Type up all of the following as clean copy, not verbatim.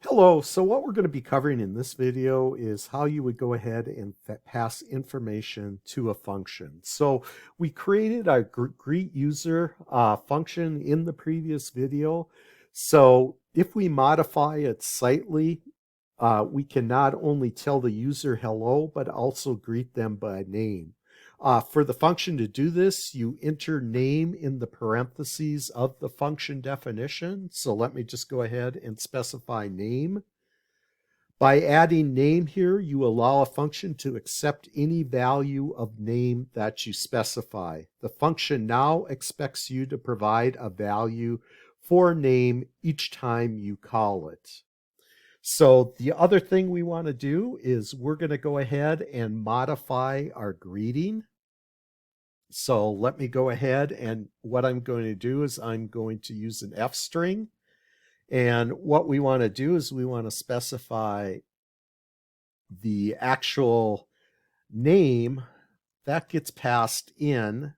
Hello, so what we're going to be covering in this video is how you would go ahead and pass information to a function. So we created our greet user function in the previous video. So if we modify it slightly, we can not only tell the user hello, but also greet them by name. For the function to do this, you enter name in the parentheses of the function definition. So let me just go ahead and specify name. By adding name here, you allow a function to accept any value of name that you specify. The function now expects you to provide a value for name each time you call it. So the other thing we want to do is we're going to go ahead and modify our greeting. So let me go ahead, and what I'm going to do is I'm going to use an F string. And what we want to do is we want to specify the actual name that gets passed in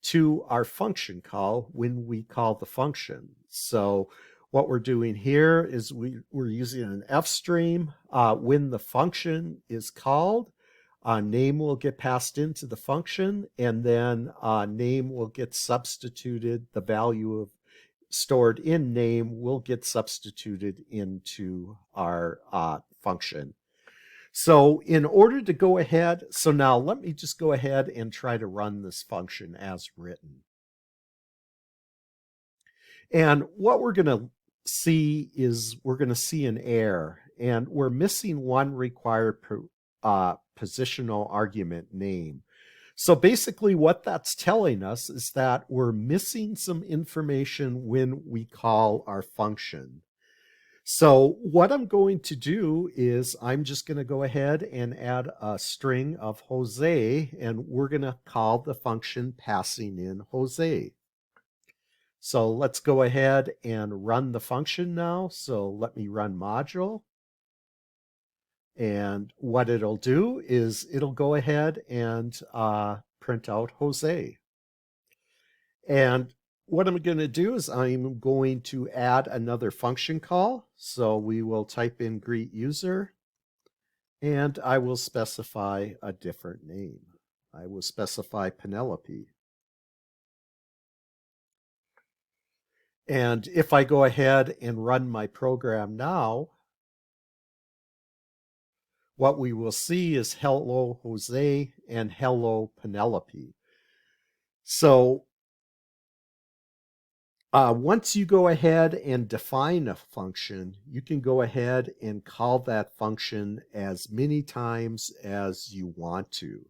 to our function call when we call the function. So what we're doing here is we're using an F string. When the function is called, name will get passed into the function, and then name will get substituted. The value of stored in name will get substituted into our function. So in order to go ahead, so now let me just go ahead and try to run this function as written. And what we're going to see is we're going to see an error, and we're missing one required positional argument name. So basically what that's telling us is that we're missing some information when we call our function. So what I'm going to do is I'm just going to go ahead and add a string of Jose, and we're going to call the function passing in Jose. So let's go ahead and run the function now. So let me run module. And what it'll do is it'll go ahead and print out Jose. And what I'm going to do is I'm going to add another function call. So we will type in greet user, and I will specify a different name. I will specify Penelope. And if I go ahead and run my program now, what we will see is hello Jose and hello Penelope. So once you go ahead and define a function, you can go ahead and call that function as many times as you want to.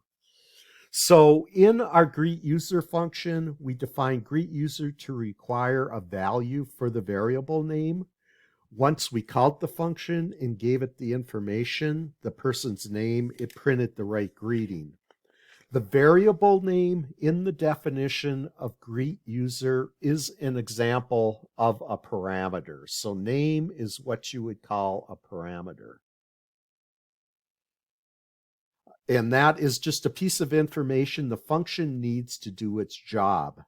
So in our greet user function, we define greet user to require a value for the variable name. Once we called the function and gave it the information, the person's name, it printed the right greeting. The variable name in the definition of greet user is an example of a parameter. So name is what you would call a parameter. And that is just a piece of information the function needs to do its job.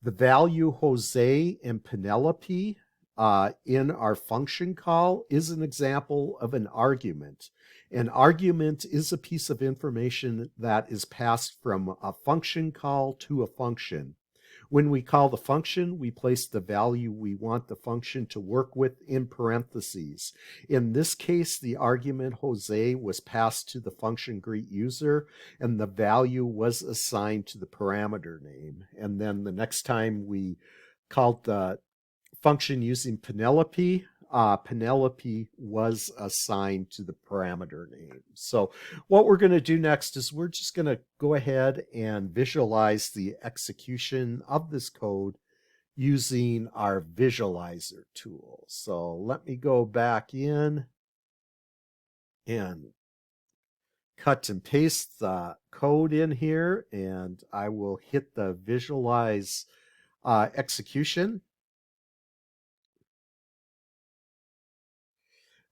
The value Jose and Penelope in our function call is an example of an argument. An argument is a piece of information that is passed from a function call to a function. When we call the function, we place the value we want the function to work with in parentheses. In this case, the argument Jose was passed to the function greet user, and the value was assigned to the parameter name. And then the next time we called the function using Penelope, Penelope was assigned to the parameter name. So what we're going to do next is we're just going to go ahead and visualize the execution of this code using our visualizer tool. So let me go back in and cut and paste the code in here, and I will hit the visualize execution.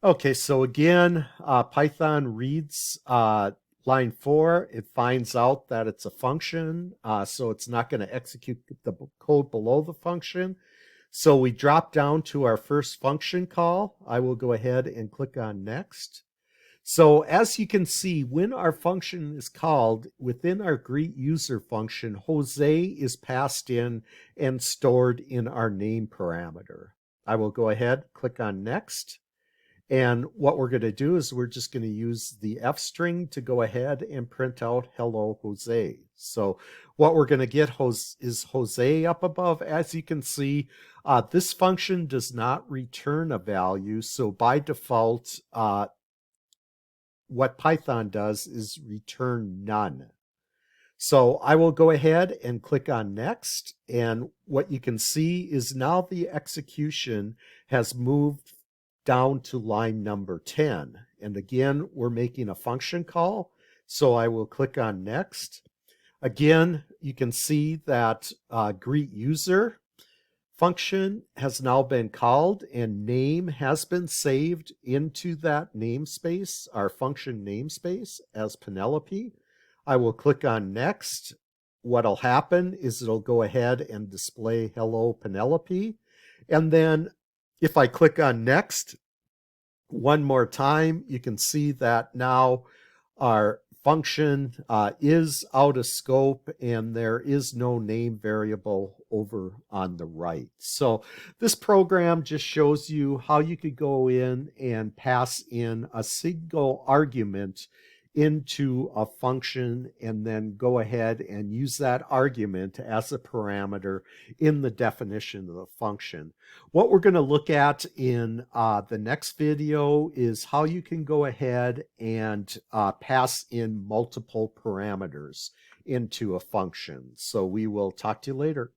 Okay, so again, Python reads line 4. It finds out that it's a function, so it's not going to execute the code below the function. So we drop down to our first function call. I will go ahead and click on next. So as you can see, when our function is called within our greet user function, Jose is passed in and stored in our name parameter. I will go ahead, click on next. And what we're going to do is we're just going to use the F string to go ahead and print out hello Jose. So what we're going to get is Jose up above. As you can see, this function does not return a value. So by default, what Python does is return none. So I will go ahead and click on next. And what you can see is now the execution has moved down to line number 10. And again, we're making a function call. So I will click on next. Again, you can see that greet user function has now been called and name has been saved into that namespace, our function namespace, as Penelope. I will click on next. What'll happen is it'll go ahead and display hello Penelope. And then if I click on next one more time, you can see that now our function is out of scope and there is no name variable over on the right. So this program just shows you how you could go in and pass in a single argument into a function and then go ahead and use that argument as a parameter in the definition of the function. What we're going to look at in the next video is how you can go ahead and pass in multiple parameters into a function. So we will talk to you later.